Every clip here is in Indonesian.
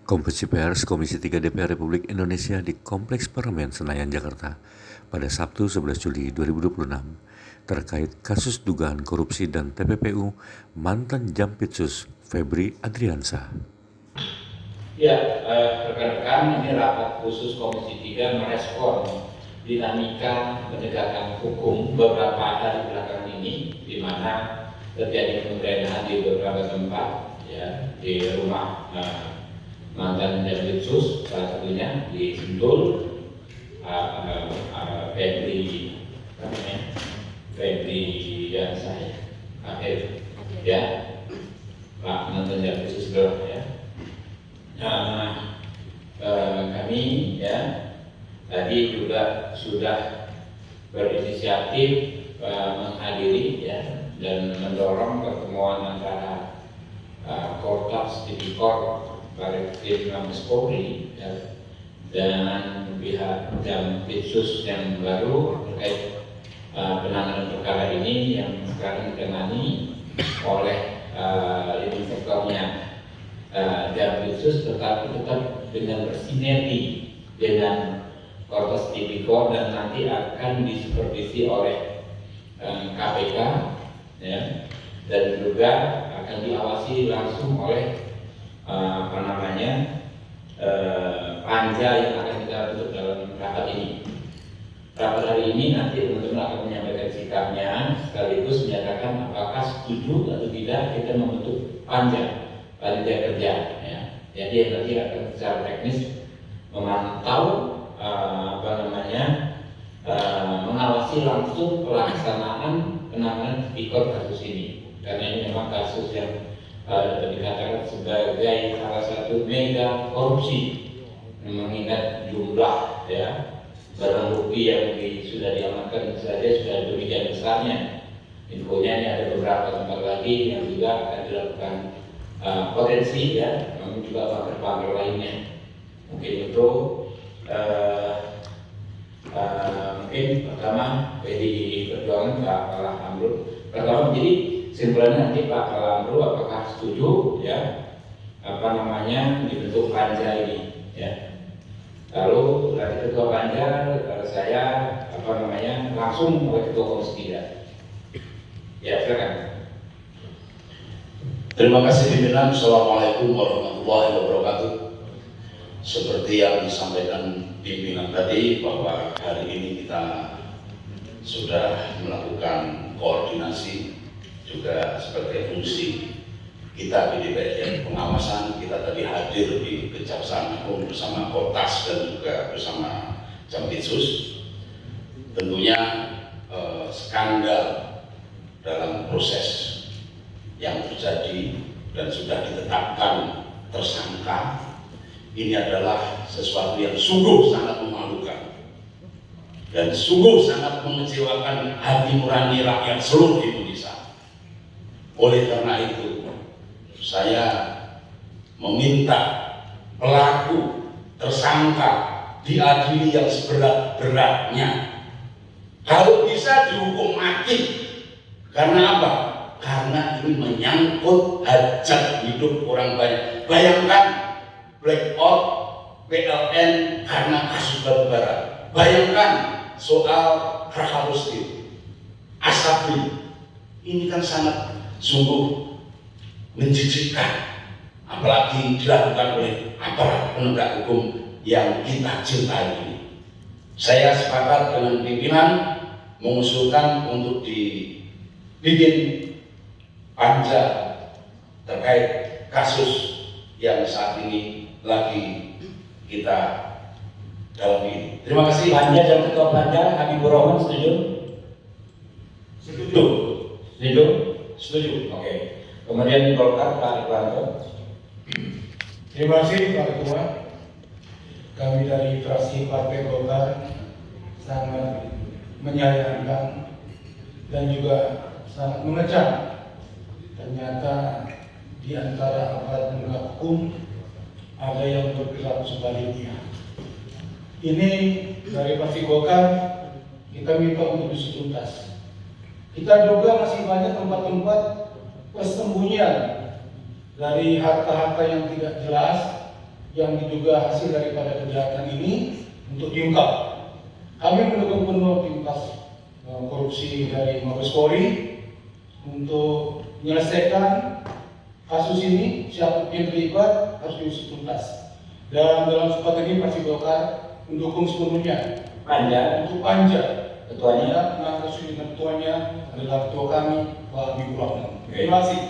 Konferensi Pers Komisi 3 DPR Republik Indonesia di Kompleks Parlemen Senayan, Jakarta pada Sabtu 11 Juli 2026 terkait kasus dugaan korupsi dan TPPU mantan Jampitsus Febri Adriansyah. Ya, rekan-rekan, ini rapat khusus Komisi 3 merespon dinamika penegakan hukum beberapa hari belakangan ini, di mana terjadi penggeledahan di beberapa tempat, ya, di rumah mantan Jampitsus, salah satunya di Sentul, Febri dan saya, akhir, ya, Pak mantan Jampitsus ya. Kami, ya, tadi juga sudah berinisiatif menghadiri, ya, dan mendorong pertemuan antara Kortas Tipikor Barektim Mabes Polri, ya, dengan pihak Jampitsus yang baru terkait penanganan perkara ini yang sekarang ditangani oleh leading sektornya Jampitsus, tetapi tetap dengan bersinergi dengan Kortas Tipikor dan nanti akan disupervisi oleh KPK, ya, dan juga akan diawasi langsung oleh panja yang akan kita bentuk dalam rapat ini. Rapat hari ini nanti teman-teman akan menyampaikan sikapnya sekaligus menyatakan apakah setuju atau tidak kita membentuk panja kerja, ya. Jadi nanti akan secara teknis memantau mengawasi langsung pelaksanaan penanganan tipikor kasus ini, karena ini memang kasus yang dikatakan sebagai salah satu mega korupsi, mengingat jumlah, ya, barang bukti yang sudah diamankan saja sudah demikian besarnya. Infonya ini ada beberapa tempat lagi yang juga akan dilakukan potensi, ya, namun juga faktor-faktor lainnya. Mungkin itu mungkin pertama PDI Perjuangan Pak Kalah Amrul. Pertama, jadi simpulannya nanti Pak Amrul apakah setuju, ya, dibentuk panja ini, ya. Lalu dari ketua panja saya langsung oleh ketua Komisi 3. Ya, silakan. Terima kasih pimpinan. Assalamualaikum warahmatullahi wabarakatuh. Seperti yang disampaikan pimpinan tadi, bahwa hari ini kita sudah melakukan koordinasi juga sebagai fungsi kita di DPR pengawasan. Kita tadi hadir di Kejaksaan Agung bersama Kortas dan juga bersama Jampitsus. Tentunya skandal dalam proses yang terjadi dan sudah ditetapkan tersangka ini adalah sesuatu yang sungguh sangat memalukan dan sungguh sangat mengecewakan hati nurani rakyat seluruh Indonesia. Oleh karena itu, saya meminta pelaku tersangka diadili yang seberat-beratnya. Kalau bisa dihukum mati. Karena apa? Karena ini menyangkut hajat hidup orang banyak. Bayangkan blackout PLN karena kasus batubara. Bayangkan soal Krakatauskir, Asabri. Ini kan sangat sungguh menjijikkan, apalagi dilakukan oleh aparat penegak hukum yang kita cintai ini. Saya sepakat dengan pimpinan mengusulkan untuk dibikin panja terkait kasus yang saat ini lagi kita dalami. Terima kasih. Panja dan ketua panja Habibur Rahman setuju? Setuju. Setuju? Setuju. Oke. Kemudian Golkar Pak Irwanto. Terima kasih Pak Ketua. Kami dari fraksi Partai Golkar sangat menyayangkan dan juga sangat mengecam ternyata di antara aparat penegak hukum ada yang berperilaku sebaliknya. Ini dari fraksi Golkar kita minta untuk diusut tuntas. Kita juga masih banyak tempat-tempat persembunyian dari harta-harta yang tidak jelas yang diduga hasil daripada kejahatan ini untuk diungkap. Kami mendukung penuh timkas korupsi dari Mabes Polri untuk menyelesaikan kasus ini. Siapapun yang terlibat harus diusut tuntas. Dan dalam kesempatan ini Fraksi Golkar mendukung sepenuhnya untuk Panja. Ketuanya, kasus dengan ketuanya adalah ketua kami Pak Habibur Rahman. Terima kasih.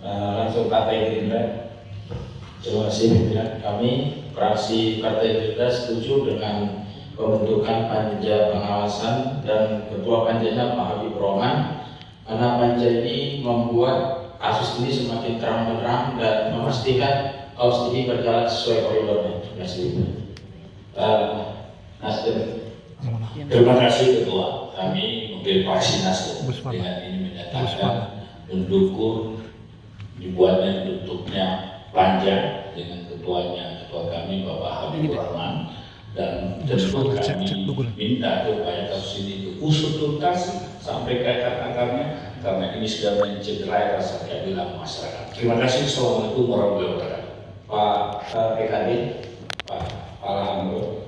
Langsung Partai Gerindra. Terima kasih pimpinan. Kami fraksi Partai Gerindra setuju dengan pembentukan panja pengawasan dan ketua panjanya Pak Habibur Rahman, karena panja ini membuat kasus ini semakin terang benderang dan memastikan kasus ini berjalan sesuai koridornya. Terima kasih. Nasdem. Terima kasih Ketua. Kami mungkin fraksi Nasdem dengan ini menyatakan mendukung dibuatnya bentuknya panja dengan ketua kami Bapak Habibur Rahman, dan tentu kami minta supaya kasus ini diusut tuntas sampai ke akar-akarnya, karena ini sudah mencederai rasa keadilan masyarakat. Terima kasih. Assalamualaikum warahmatullahi wabarakatuh. Pak PKD, Pak Alhamdulillah.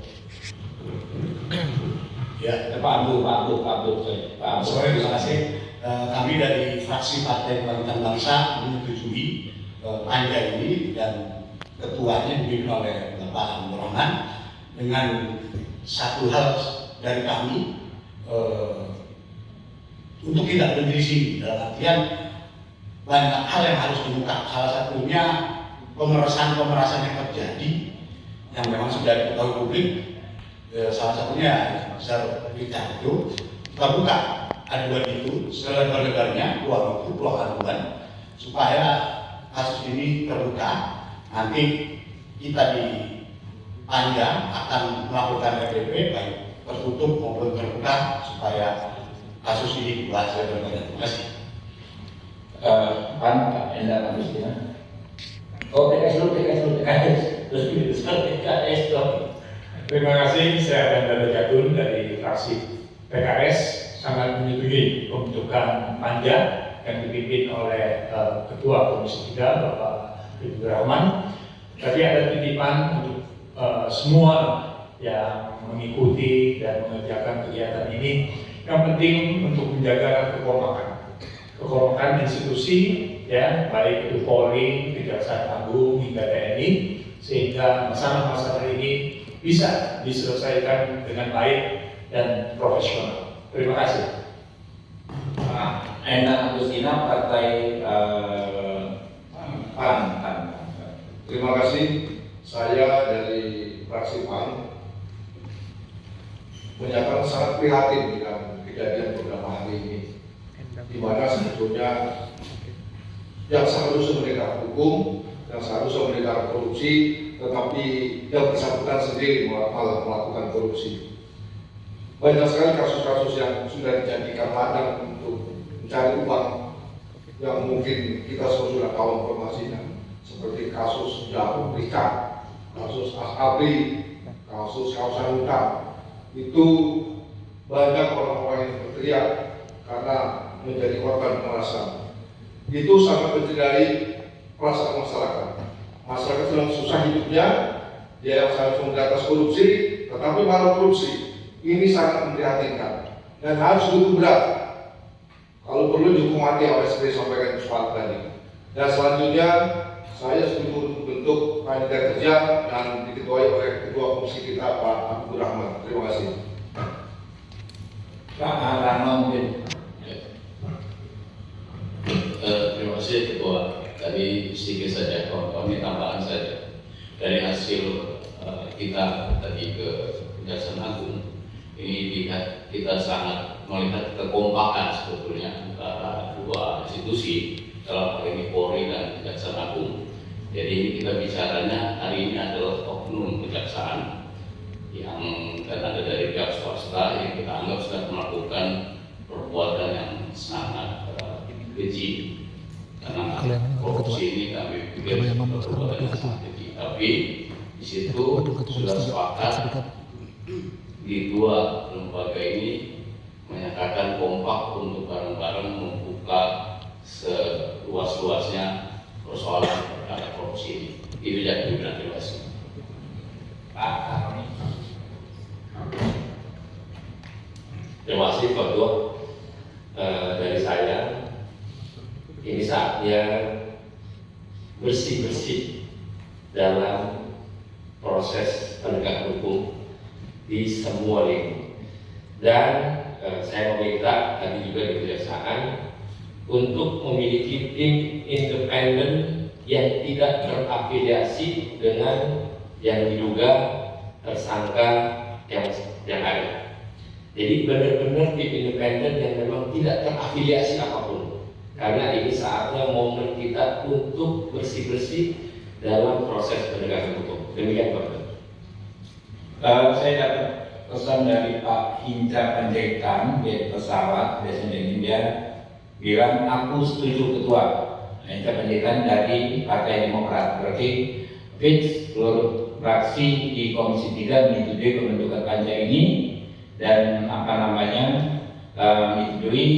Ya, Pak Abdul. Terima kasih. Kami dari fraksi Partai Kebangkitan Bangsa menyetujui panja ini dan ketuanya dipimpin oleh Bapak Habibur Rahman, dengan satu hal dari kami untuk tidak berdiri sini, dalam artian banyak hal yang harus diungkap. Salah satunya pemerasan yang terjadi yang memang sudah diketahui publik. Salah satunya besar berita itu kita buka aduan itu selebar-lebarnya, peluang aduan supaya kasus ini terbuka. Nanti kita di Panja akan melakukan RDP baik tertutup maupun terbuka supaya kasus ini dibahas lebar-lebarnya. Terima kasih. Pak Endar Agustina. Oh, PKS dulu. PKS dong. Terima kasih, saya Banda Jatun dari fraksi PKS sangat menyetujui pembentukan panja yang dipimpin oleh Ketua Komisi 3 Bapak Habibur Rahman. Tapi ada titipan untuk semua yang mengikuti dan mengerjakan kegiatan ini. Yang penting untuk menjaga kekompakan institusi, ya, baik itu Polri, Kejaksaan Agung hingga TNI, sehingga masalah-masalah ini bisa diselesaikan dengan baik dan profesional. Terima kasih. Endar Agustina, Partai PAN. Terima kasih. Saya dari fraksi PAN menyatakan sangat prihatin dengan kejadian beberapa hari ini, di mana sebetulnya yang seharusnya menegakkan hukum, yang seharusnya menegakkan korupsi, tetapi yang bersangkutan sendiri malah melakukan korupsi. Banyak sekali kasus-kasus yang sudah dijadikan ladang untuk mencari uang yang mungkin kita semua sudah tahu informasinya, seperti kasus Jawa Rika, kasus Asabri, kasus kawasan hutan. Itu banyak orang-orang yang berteriak karena menjadi korban pemerasan. Itu sangat mencederai perasaan masyarakat. Masyarakat sedang susah hidupnya, dia yang harus memberantas korupsi, tetapi malah korupsi. Ini sangat memprihatinkan dan harus dihukum berat. Kalau perlu dihukum mati, apa yang seperti disampaikan Pak tadi. Dan selanjutnya saya setuju untuk bentuk panitia kerja yang diketuai oleh Ketua Komisi kita Pak Habibur Rahman. Terima kasih. Pak Rano mungkin. Terima kasih Ketua. Tadi sedikit saja, ini tambahan saja dari hasil kita tadi ke Kejaksaan Agung. Ini kita sangat melihat kekompakan sebetulnya antara dua institusi, dalam hal ini Polri dan Kejaksaan Agung. Jadi kita bicaranya hari ini adalah oknum kejaksaan yang kan ada dari pihak swasta yang kita anggap sudah melakukan perbuatan yang sangat keji. Karena korupsi ini kami pikir perbuatan yang sangat keji. Tapi di situ sudah sepakat di dua lembaga ini menyatakan kompak untuk bareng-bareng membuka seluas-luasnya persoalan perkara korupsi ini. Itu saja, terima kasih. Pak Karoni. Terima kasih Pak Ketua. Dari saya, ini saatnya bersih-bersih dalam proses penegakan hukum di semua lini. Dan saya meminta tadi juga di kejaksaan untuk memiliki tim independen yang tidak terafiliasi dengan yang diduga tersangka yang ada. Jadi benar-benar tim independen yang memang tidak terafiliasi apapun. Karena ini saatnya momen kita untuk bersih-bersih dalam proses penegakan hukum. Demikian Pak. Saya dapat pesan dari Pak Hinca Panjaitan di pesawat biasanya ini dia bilang aku setuju ketua. Hinca Panjaitan dari Partai Demokrat, berarti fix seluruh fraksi di Komisi 3 menyetujui pembentukan panja ini dan menyetujui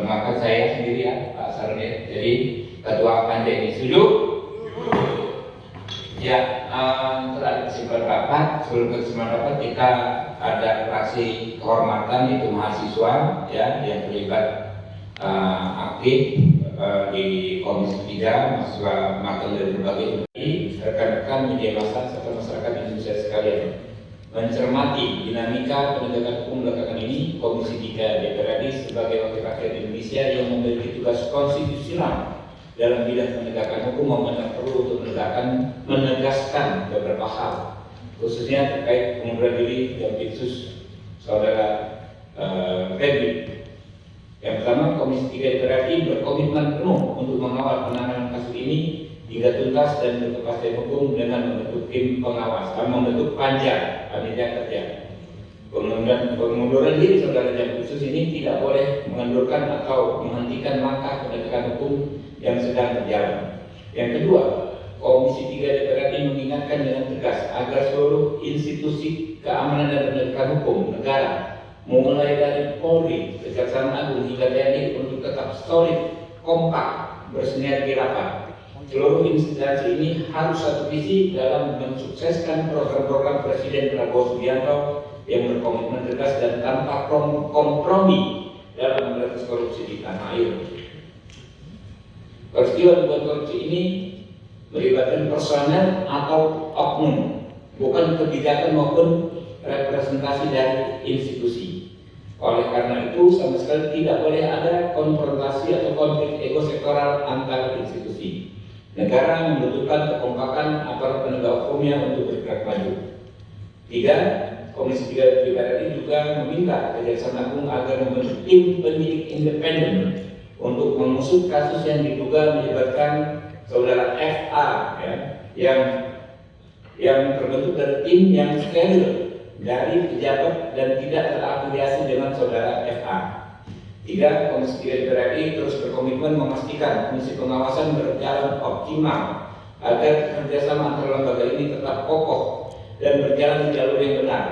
maka saya sendiri ya Pak Saroni jadi ketua panja ini. Setuju? Ya, setelah kesimpulan rapat, sebelum kesimpulan rapat kita ada fraksi kehormatan itu mahasiswa ya yang terlibat aktif di Komisi 3, mahasiswa magang dari berbagai universitas, rekan-rekan media massa serta masyarakat Indonesia sekalian. Mencermati dinamika penegakan hukum belakangan ini, Komisi 3 DPR RI sebagai wakil rakyat Indonesia yang memiliki tugas konstitusional dalam bidang penegakan hukum memandang perlu untuk menegaskan beberapa hal, khususnya terkait pengunduran diri dan Jampitsus Saudara Febri. Yang pertama, Komisi 3 DPR RI berkomitmen penuh untuk mengawal penanganan kasus ini hingga tuntas dan berkepastian hukum dengan membentuk tim pengawas, membentuk panja panitia kerja. Pengunduran diri Saudara Jampitsus ini tidak boleh mengendurkan atau menghentikan langkah penegakan hukum yang sedang berjalan. Yang kedua, Komisi 3 DPR RI mengingatkan dengan tegas agar seluruh institusi keamanan dan penegakan hukum negara, mulai dari Polri, Kejaksaan Agung hingga TNI untuk tetap solid, kompak, bersinergi rapat. Seluruh instansi ini harus satu visi dalam mensukseskan program-program Presiden Prabowo Subianto yang berkomitmen tegas dan tanpa kompromi dalam memberantas korupsi di tanah air. Peristiwa dugaan korupsi ini melibatkan personel atau oknum, bukan kebijakan maupun representasi dari institusi. Oleh karena itu, sama sekali tidak boleh ada konfrontasi atau konflik ego sektoral antar institusi. Negara membutuhkan kekompakan aparat penegak hukumnya untuk bergerak maju. 3. Komisi 3 DPR RI juga meminta Kejaksaan Agung agar membentuk tim penyidik independen untuk mengusut kasus yang diduga melibatkan Saudara FA ya, yang terbentuk dari tim yang steril dari pejabat dan tidak terafiliasi dengan Saudara FA. 3. Komisi 3 DPR RI terus berkomitmen memastikan fungsi pengawasan berjalan optimal agar kerjasama antar lembaga ini tetap kokoh dan berjalan di jalur yang benar.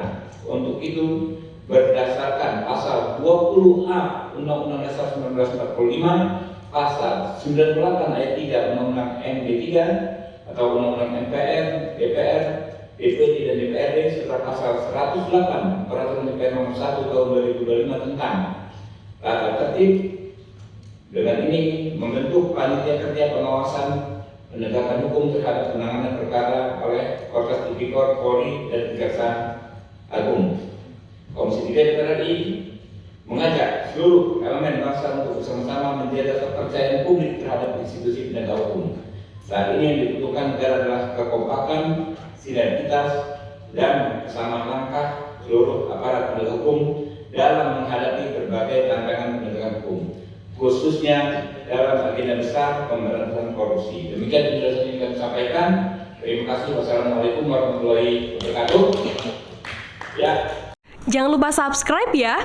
Untuk itu, berdasarkan pasal 20A Undang-Undang Dasar 1945, pasal 98 ayat 3 Undang-Undang MD 3 atau Undang-Undang MPR, DPR, DPD dan DPRD serta pasal 108 Peraturan DPR Nomor 1 Tahun 2025 tentang tata tertib. Dengan ini membentuk panitia kerja pengawasan penegakan hukum terhadap penanganan perkara oleh Korkas Tipikor, Polri dan Kejaksaan Agung. Komisi 3 DPR RI mengajak seluruh elemen bangsa untuk bersama-sama menjaga kepercayaan publik terhadap institusi penegak hukum. Saat ini yang dibutuhkan negara adalah kekompakan, sinergitas, dan kesamaan langkah seluruh aparat penegak hukum dalam menghadapi berbagai tantangan penegakan hukum, khususnya dalam agenda besar pemberantasan korupsi. Demikian penjelasan yang kami sampaikan. Terima kasih. Wassalamualaikum warahmatullahi wabarakatuh. Ya. Jangan lupa subscribe ya.